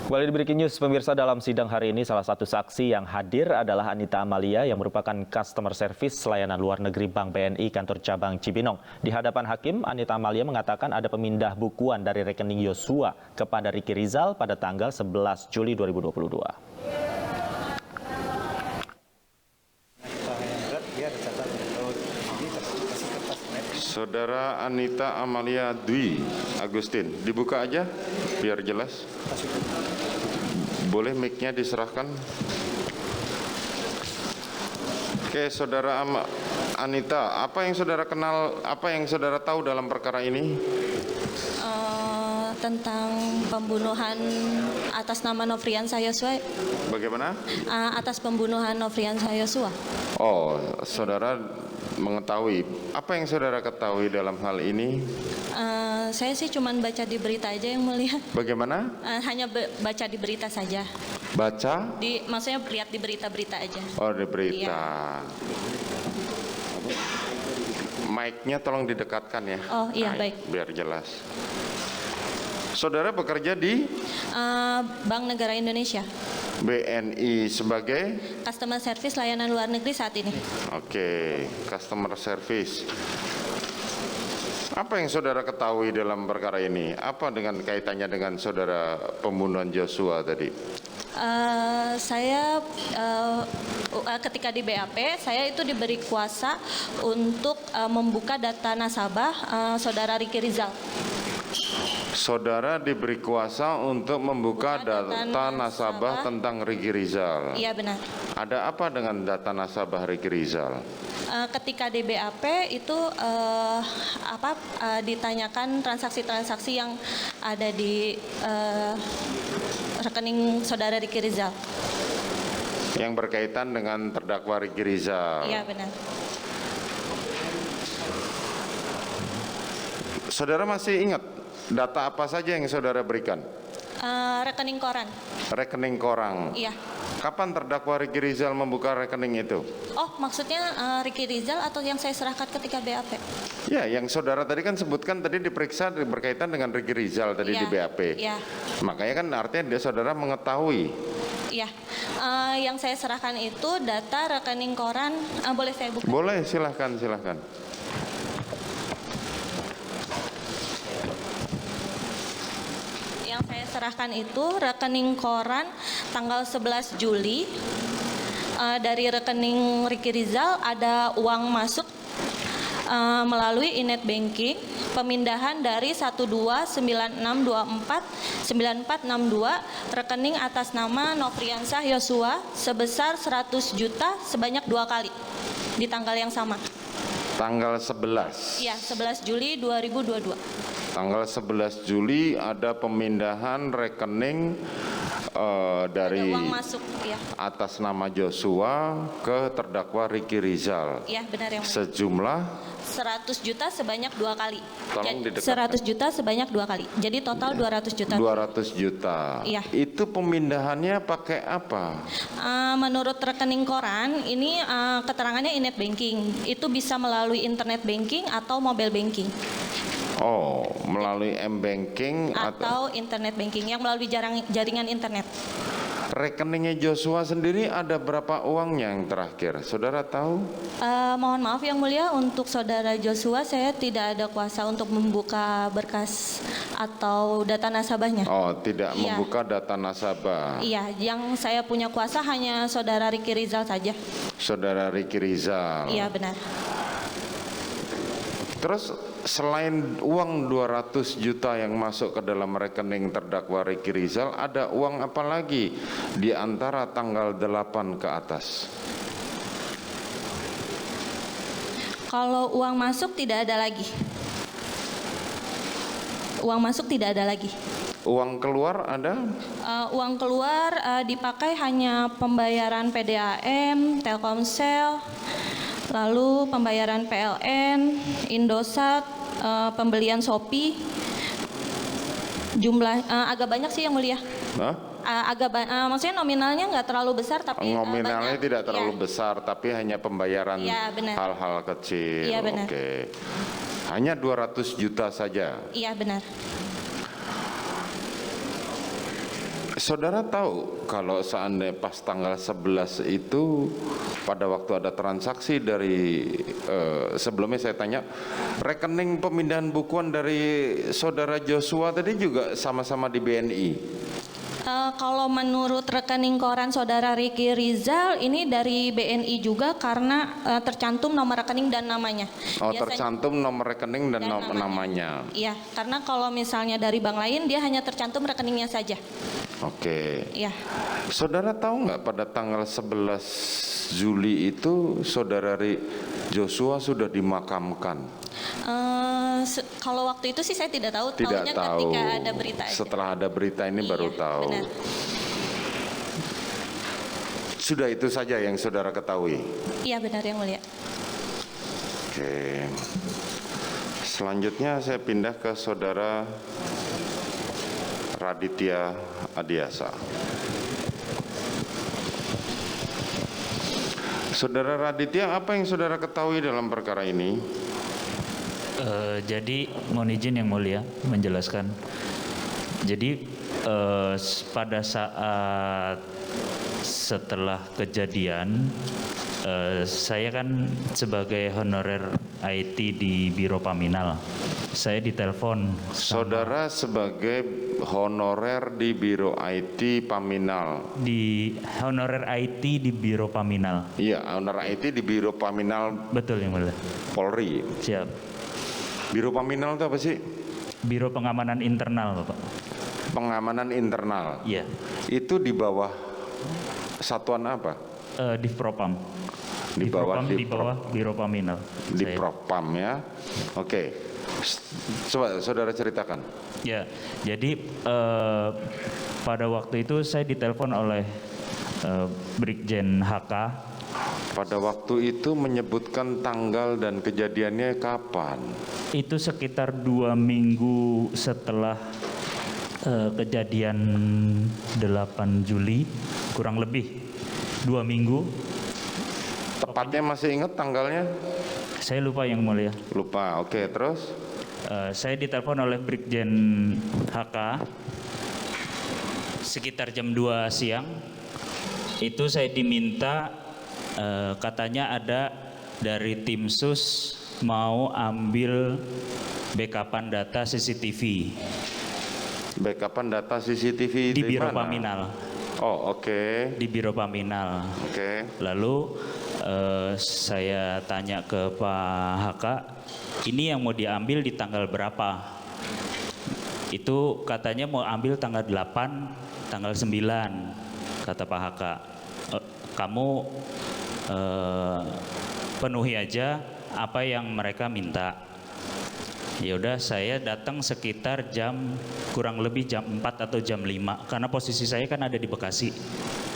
Kembali di Breaking News, pemirsa, dalam sidang hari ini salah satu saksi yang hadir adalah Anita Amalia yang merupakan customer service layanan luar negeri Bank BNI kantor cabang Cibinong. Di hadapan hakim, Anita Amalia mengatakan ada pemindah bukuan dari rekening Yosua kepada Ricky Rizal pada tanggal 11 Juli 2022. Saudara Anita Amalia Dwi Agustin, dibuka aja biar jelas. Boleh mic-nya diserahkan. Oke, Saudara Anita, apa yang saudara kenal, apa yang saudara tahu dalam perkara ini? Tentang pembunuhan atas nama Nofriansah Yosua. Bagaimana? Atas pembunuhan Nofriansah Yosua. Oh, saudara mengetahui. Apa yang saudara ketahui dalam hal ini? Saya sih cuma baca di berita aja yang mulia. Bagaimana? Hanya baca di berita saja. Baca? Maksudnya lihat di berita-berita aja. Oh, di berita. Iya. Mic-nya tolong didekatkan ya. Oh iya, baik. Biar jelas. Saudara bekerja di Bank Negara Indonesia. BNI sebagai Customer Service layanan luar negeri saat ini. Oke, customer service. Apa yang saudara ketahui dalam perkara ini? Apa dengan kaitannya dengan saudara pembunuhan Joshua tadi? Saya ketika di BAP, saya itu diberi kuasa untuk membuka data nasabah saudara Ricky Rizal. Saudara diberi kuasa untuk membuka data nasabah tentang Ricky Rizal. Iya, benar. Ada apa dengan data nasabah Ricky Rizal? Ketika di BAP itu ditanyakan transaksi-transaksi yang ada di rekening saudara Ricky Rizal. Yang berkaitan dengan terdakwa Ricky Rizal. Iya, benar. Saudara masih ingat data apa saja yang saudara berikan? Rekening koran. Rekening koran. Iya. Kapan terdakwa Ricky Rizal membuka rekening itu? Oh, maksudnya Ricky Rizal atau yang saya serahkan ketika BAP? Ya, yang saudara tadi kan sebutkan tadi diperiksa berkaitan dengan Ricky Rizal tadi Iya, di BAP. iya. Makanya kan artinya dia saudara mengetahui. Iya. Yang saya serahkan itu data rekening koran. Boleh saya buka? Boleh, silahkan. Yang saya serahkan itu rekening koran tanggal 11 Juli. Dari rekening Ricky Rizal ada uang masuk melalui e-net banking, pemindahan dari 1296249462 rekening atas nama Nofriansah Yosua sebesar 100 juta sebanyak 2 kali di tanggal yang sama. Tanggal 11. Iya, 11 Juli 2022. Tanggal 11 Juli ada pemindahan rekening dari uang masuk, ya. atas nama Joshua ke terdakwa Ricky Rizal. Iya, benar yang sejumlah 100 juta sebanyak 2 kali. Tolong didekatkan. 100 juta sebanyak 2 kali. Jadi total 200 juta. 200 juta. Iya. Itu pemindahannya pakai apa? Menurut rekening koran, ini keterangannya e-net banking. Itu bisa melalui internet banking atau mobile banking. Oh, melalui M-Banking Atau internet banking yang melalui jaringan internet. Rekeningnya Joshua sendiri ada berapa uangnya yang terakhir? Saudara tahu? Mohon maaf yang mulia, untuk saudara Joshua saya tidak ada kuasa untuk membuka berkas atau data nasabahnya. Oh, tidak Iya. membuka data nasabah. Iya, yang saya punya kuasa hanya saudara Ricky Rizal saja. Saudara Ricky Rizal. Iya, benar. Terus selain uang 200 juta yang masuk ke dalam rekening terdakwa Ricky Rizal, ada uang apa lagi di antara tanggal 8 ke atas? Kalau uang masuk tidak ada lagi. Uang masuk tidak ada lagi. Uang keluar ada? Uang keluar dipakai hanya pembayaran PDAM, Telkomsel, lalu pembayaran PLN, Indosat, pembelian Shopee. Jumlah agak banyak sih yang mulia. Hah? Maksudnya nominalnya nggak terlalu besar, tapi Nominalnya banyak. tidak terlalu Ya. besar, tapi hanya pembayaran Ya, benar. hal-hal kecil. Iya, benar. Oke. Hanya 200 juta saja. Iya, benar. Saudara tahu kalau seandainya pas tanggal 11 itu pada waktu ada transaksi dari sebelumnya saya tanya rekening pemindahan bukuan dari saudara Joshua tadi juga sama-sama di BNI. Kalau menurut rekening koran saudara Ricky Rizal ini dari BNI juga karena tercantum nomor rekening dan namanya. Oh, Biasanya- tercantum nomor rekening dan, namanya. Iya, karena kalau misalnya dari bank lain dia hanya tercantum rekeningnya saja. Oke. Iya. Saudara tahu nggak pada tanggal 11 Juli itu saudara Joshua sudah dimakamkan? Kalau waktu itu sih saya tidak tahu. Tidak Taunya tahu. ketika ada berita aja. Setelah ada berita ini Iya, baru tahu. benar. Sudah itu saja yang saudara ketahui. Iya benar yang mulia. Oke. Selanjutnya saya pindah ke saudara Raditya Adiasa. Saudara Raditya, apa yang saudara ketahui dalam perkara ini? Jadi mohon izin yang mulia menjelaskan. Jadi pada saat setelah kejadian, saya kan sebagai honorer IT di Biro Paminal. Saya ditelepon. Saudara sebagai honorer di Biro IT Paminal. Di honorer IT di Biro Paminal. Iya, honorer IT di Biro Paminal Betul yang mulia. Polri. Siap. Biro Paminal itu apa sih? Biro Pengamanan Internal, Bapak. Pengamanan internal. Iya. Itu di bawah satuan apa? Di Propam. Di bawah Propam, di bawah Biro Paminal. Di Saya. Propam ya. Oke. Coba saudara ceritakan. Ya, jadi pada waktu itu saya ditelepon oleh Brigjen HK. Pada waktu itu menyebutkan tanggal dan kejadiannya kapan? Itu sekitar 2 minggu setelah kejadian 8 Juli, kurang lebih 2 minggu. Tepatnya masih ingat tanggalnya? Saya lupa yang mulia. Lupa. Oke, terus? Saya ditelepon oleh Brigjen HK sekitar jam 2 siang. Itu saya diminta katanya ada dari tim sus mau ambil backupan data CCTV Backupan data CCTV di Biro mana? Paminal. Oh, oke. Di Biro Paminal. Oke. Lalu saya tanya ke Pak HK, ini yang mau diambil di tanggal berapa? Itu katanya mau ambil tanggal 8, tanggal 9, kata Pak HK. Kamu penuhi aja apa yang mereka minta. Ya udah, saya datang sekitar kurang lebih jam 4 atau jam 5 karena posisi saya kan ada di Bekasi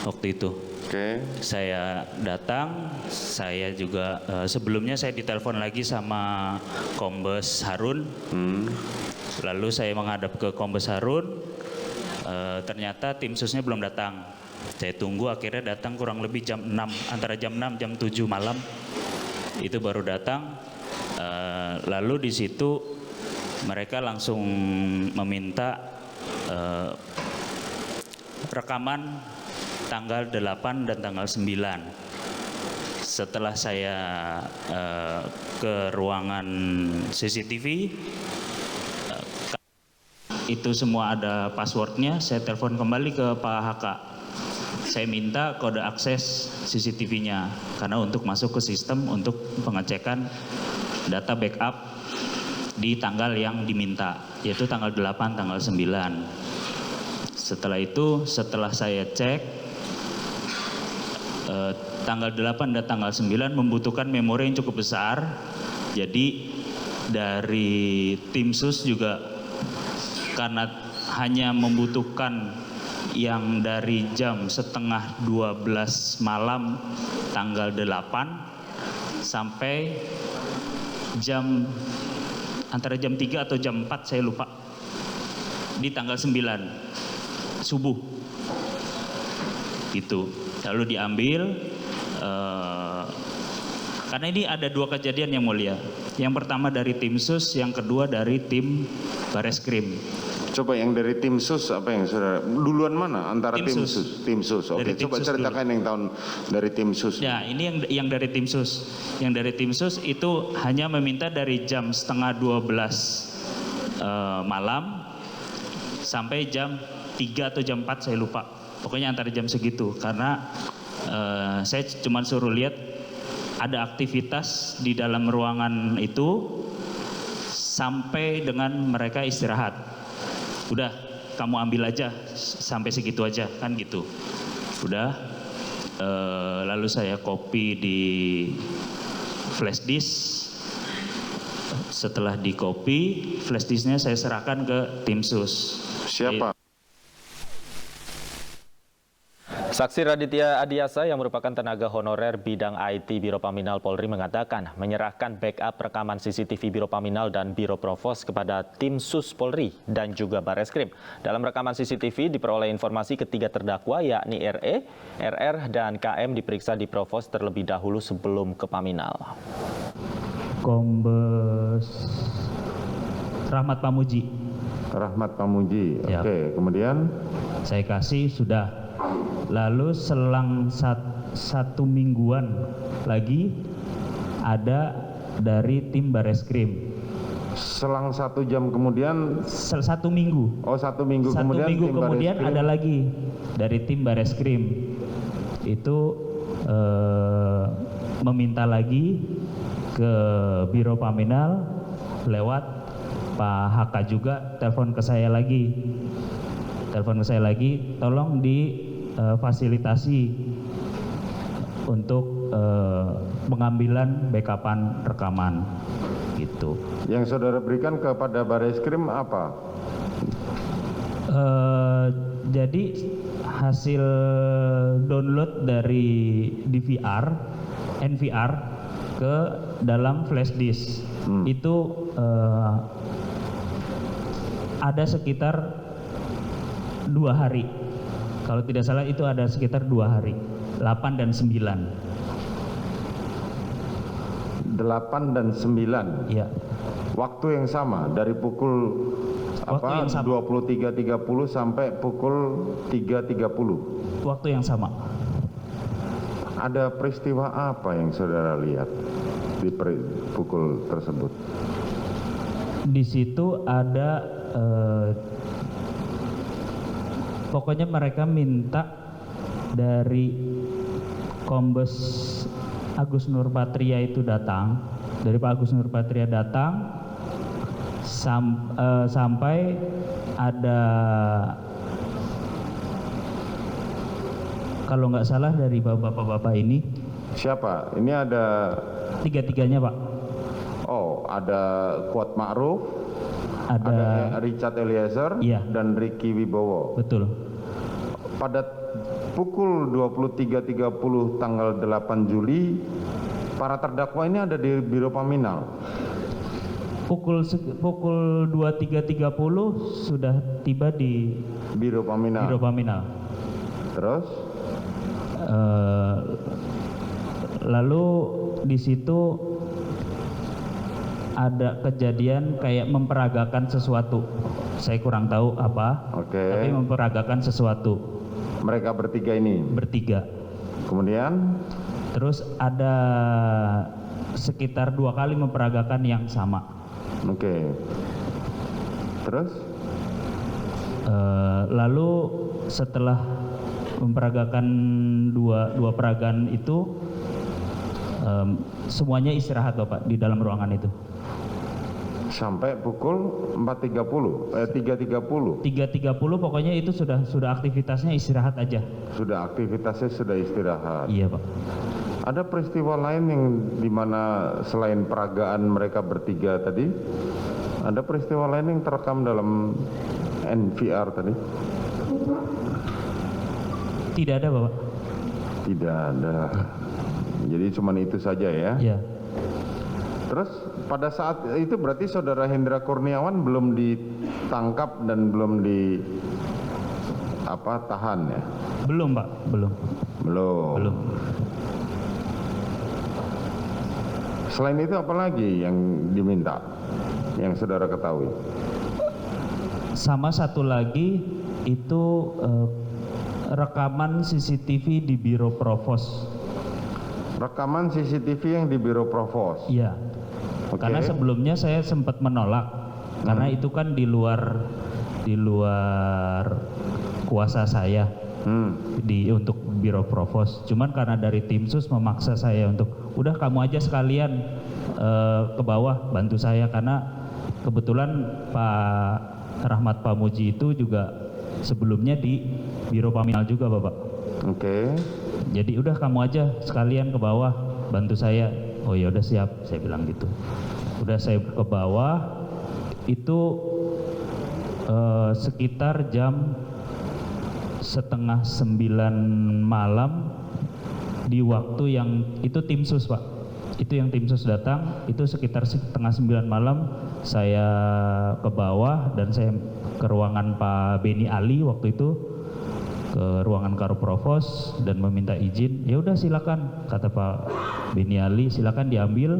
waktu itu. Oke. Saya datang, saya juga sebelumnya saya ditelepon lagi sama Kombes Harun. Lalu saya menghadap ke Kombes Harun, ternyata tim susnya belum datang. Saya tunggu, akhirnya datang kurang lebih jam 6, antara jam 6 jam 7 malam. Itu baru datang. Lalu di situ mereka langsung meminta rekaman tanggal 8 dan tanggal 9. Setelah saya ke ruangan CCTV, itu semua ada passwordnya, saya telepon kembali ke Pak HK. Saya minta kode akses CCTV-nya karena untuk masuk ke sistem untuk pengecekan data backup di tanggal yang diminta, yaitu tanggal 8, tanggal 9. Setelah itu, setelah saya cek, tanggal 8 dan tanggal 9 membutuhkan memori yang cukup besar. Jadi dari tim sus juga karena hanya membutuhkan yang dari jam setengah 12 malam tanggal 8 sampai antara jam 3 atau jam 4 saya lupa, di tanggal 9 subuh itu. Lalu diambil karena ini ada 2 kejadian yang mulia. Yang pertama dari tim sus, yang kedua dari tim Bareskrim. Coba yang dari tim sus apa yang saudara duluan mana antara Tim tim sus. sus? Tim sus. Oke, Dari tim coba sus ceritakan yang tahun dari tim sus. Ya, ini yang dari tim sus. Yang dari tim sus itu hanya meminta dari jam setengah 12 malam sampai jam 3 atau jam 4 saya lupa. Pokoknya antara jam segitu karena saya cuma suruh lihat ada aktivitas di dalam ruangan itu sampai dengan mereka istirahat. Udah, kamu ambil aja sampai segitu aja kan gitu. Udah, lalu saya copy di flash disk. Setelah di copy, flash disknya saya serahkan ke tim sus. Siapa? Saksi Raditya Adiasa yang merupakan tenaga honorer bidang IT Biro Paminal Polri mengatakan menyerahkan backup rekaman CCTV Biro Paminal dan Biro Provos kepada tim sus Polri dan juga Bareskrim. Dalam rekaman CCTV diperoleh informasi ketiga terdakwa yakni RE, RR, dan KM diperiksa di Provos terlebih dahulu sebelum ke Paminal. Kombes Rahmat Pamuji. Rahmat Pamuji. Ya. Oke, kemudian Saya kasih sudah. Lalu selang satu mingguan lagi ada dari tim Bareskrim. selang 1 jam kemudian, 1 minggu. 1 minggu Satu kemudian minggu tim kemudian Bareskrim. ada lagi dari tim Bareskrim. Itu meminta lagi ke Biro Paminal lewat Pak HK juga telepon ke saya lagi. Tolong difasilitasi untuk pengambilan backupan rekaman gitu. Yang saudara berikan kepada Bareskrim apa? Jadi hasil download dari NVR ke dalam flash disk itu ada sekitar 2 hari. Kalau tidak salah itu ada sekitar 2 hari, 8 dan 9. 8 dan 9. Iya. Waktu yang sama dari pukul Waktu yang sama. 23.30 sampai pukul 3.30. Waktu yang sama. Ada peristiwa apa yang saudara lihat di pukul tersebut? Di situ ada pokoknya mereka minta dari Kombes Agus Nurpatria itu datang, dari Pak Agus Nurpatria datang sampai ada, kalau nggak salah dari bapak-bapak ini, Siapa? Ini ada, tiga-tiganya Pak. oh ada Kuat Ma'ruf, ada Richard Eliezer, Iya. dan Ricky Wibowo. Betul. Pada pukul 23.30 tanggal 8 Juli, para terdakwa ini ada di Biro Paminal. Pukul 23.30 sudah tiba di Biro Paminal. Biro Paminal. Terus Lalu di situ ada kejadian kayak memperagakan sesuatu. Saya kurang tahu apa, Oke. tapi memperagakan sesuatu mereka bertiga ini. bertiga. Kemudian Terus ada sekitar 2 kali memperagakan yang sama. oke. Terus Lalu setelah memperagakan dua peragaan itu, semuanya istirahat Bapak di dalam ruangan itu. sampai pukul 3.30 3.30 pokoknya itu sudah aktivitasnya istirahat aja. sudah aktivitasnya sudah istirahat. Iya Pak. Ada peristiwa lain yang dimana selain peragaan mereka bertiga tadi, ada peristiwa lain yang terekam dalam NVR tadi? Tidak ada Bapak. Tidak ada. Jadi cuma itu saja ya. Iya. Terus pada saat itu berarti saudara Hendra Kurniawan belum ditangkap dan belum tahan ya? Belum Pak, belum. Belum. Selain itu apa lagi yang diminta, yang saudara ketahui? Sama satu lagi itu rekaman CCTV di Biro Provos. Rekaman CCTV yang di Biro Provos. Iya. Oke. Karena sebelumnya saya sempat menolak karena itu kan di luar kuasa saya untuk Biro Provos. Cuman karena dari tim sus memaksa saya untuk udah kamu aja sekalian ke bawah bantu saya, karena kebetulan Pak Rahmat Pamuji itu juga sebelumnya di Biro Paminal juga, Bapak. Oke. Jadi udah kamu aja sekalian ke bawah bantu saya. Oh ya udah siap, saya bilang gitu. Udah saya ke bawah itu sekitar jam 8:30 malam di waktu yang itu tim sus, Pak. Itu yang tim sus datang, itu sekitar 8:30 malam saya ke bawah dan saya ke ruangan Pak Beni Ali waktu itu, ke ruangan Karo Provos dan meminta izin. Ya udah silakan, kata Pak Beni Ali, silakan diambil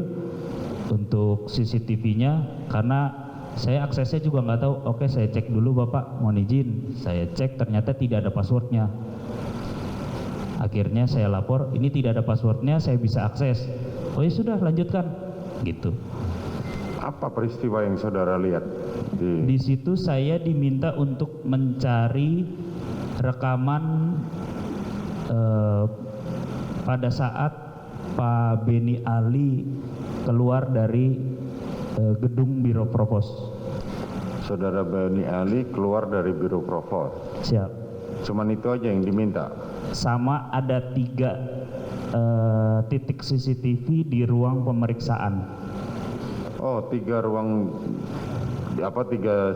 untuk CCTV-nya karena saya aksesnya juga nggak tahu. Oke, saya cek dulu Bapak, mohon izin. Saya cek ternyata tidak ada passwordnya. Akhirnya saya lapor, ini tidak ada passwordnya, saya bisa akses. Oh ya sudah, lanjutkan, gitu. Apa peristiwa yang saudara lihat? Di situ saya diminta untuk mencari rekaman pada saat Pak Beni Ali keluar dari gedung Biro Provos. Saudara Beni Ali keluar dari Biro Provos. Siap. Cuman itu aja yang diminta. Sama ada 3 titik CCTV di ruang pemeriksaan. Oh, 3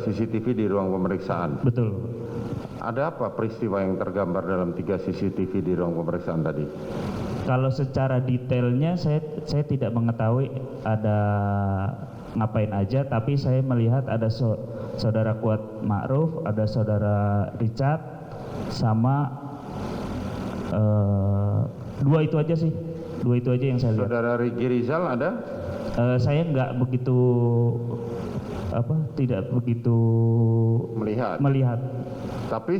CCTV di ruang pemeriksaan. Betul. Ada apa peristiwa yang tergambar dalam 3 CCTV di ruang pemeriksaan tadi? Kalau secara detailnya saya tidak mengetahui ada ngapain aja, tapi saya melihat ada saudara Kuat Ma'ruf, ada saudara Richard, sama 2 itu aja sih. 2 itu aja yang saya lihat. Saudara Ricky Rizal ada? Saya nggak begitu tidak begitu melihat. Tapi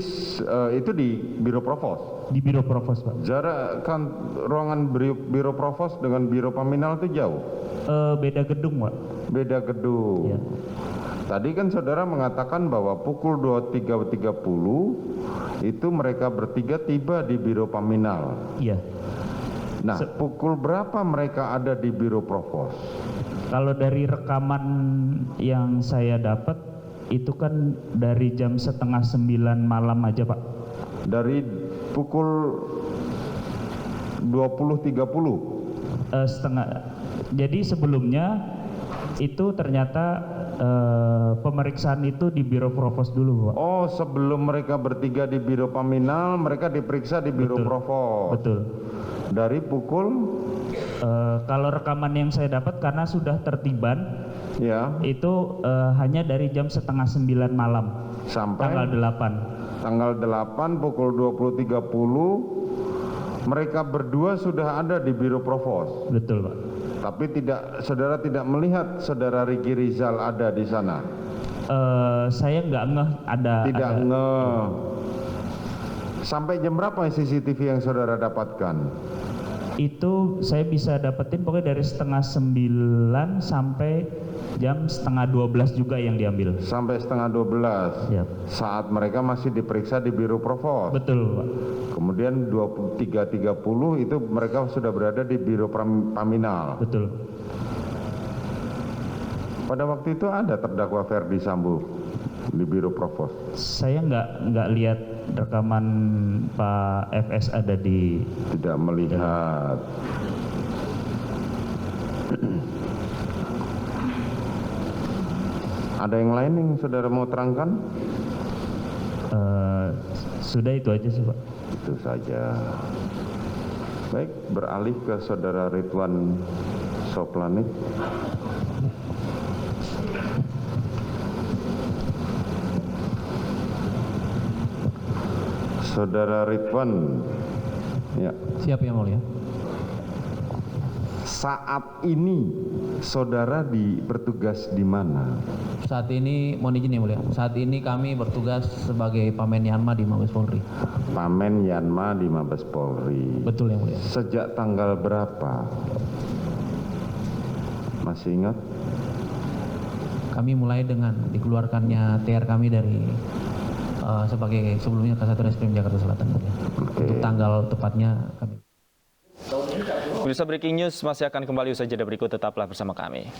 itu di Biro Provos. Di Biro Provos, Pak. Jarak kan ruangan Biro Provos dengan Biro Paminal itu jauh. Beda gedung, Pak. Beda gedung. Iya. Tadi kan saudara mengatakan bahwa pukul 23.30 itu mereka bertiga tiba di Biro Paminal. Iya. Nah, pukul berapa mereka ada di Biro Provos? Kalau dari rekaman yang saya dapat itu kan dari jam 8:30 malam aja, Pak. Dari pukul 20.30. Jadi sebelumnya itu ternyata pemeriksaan itu di Biro Provos dulu, Pak. Oh, sebelum mereka bertiga di Biro Paminal, mereka diperiksa di Biro Provos. Betul. Dari pukul kalau rekaman yang saya dapat karena sudah tertiban, ya, itu hanya dari jam 8:30 malam sampai tanggal 8. Tanggal 8 pukul 20.30 mereka berdua sudah ada di Biro Provos. Betul, Pak. Tapi saudara tidak melihat saudara Ricky Rizal ada di sana. Saya nggak ngeh ada. Tidak ngeh. Sampai jam berapa CCTV yang saudara dapatkan? Itu saya bisa dapetin pokoknya dari 8:30 sampai jam 11:30 juga yang diambil. Sampai 11:30. Ya. Saat mereka masih diperiksa di Biro Provos. Betul, Pak. Kemudian 23.30 itu mereka sudah berada di Biro Paminal. Betul. Pada waktu itu ada terdakwa Ferdi Sambo di Biro Provos. Saya nggak lihat rekaman Pak FS ada di. Tidak melihat. Ada yang lain yang saudara mau terangkan? Sudah itu aja sih, Pak. Itu saja. Baik, beralih ke saudara Ridwan Soplanit. Saudara Ridwan, ya. Siap yang mulia. Saat ini saudara bertugas di mana? Saat ini, mohon izin ya mulia, saat ini kami bertugas sebagai Pamen Yanma di Mabes Polri. Pamen Yanma di Mabes Polri. Betul ya mulia. Sejak tanggal berapa? Masih ingat? Kami mulai dengan dikeluarkannya TR kami dari sebagai sebelumnya Kasat Reskrim Jakarta Selatan mulia. Untuk tanggal tepatnya kami. Pemirsa, breaking news masih akan kembali usai jeda berikut, tetaplah bersama kami.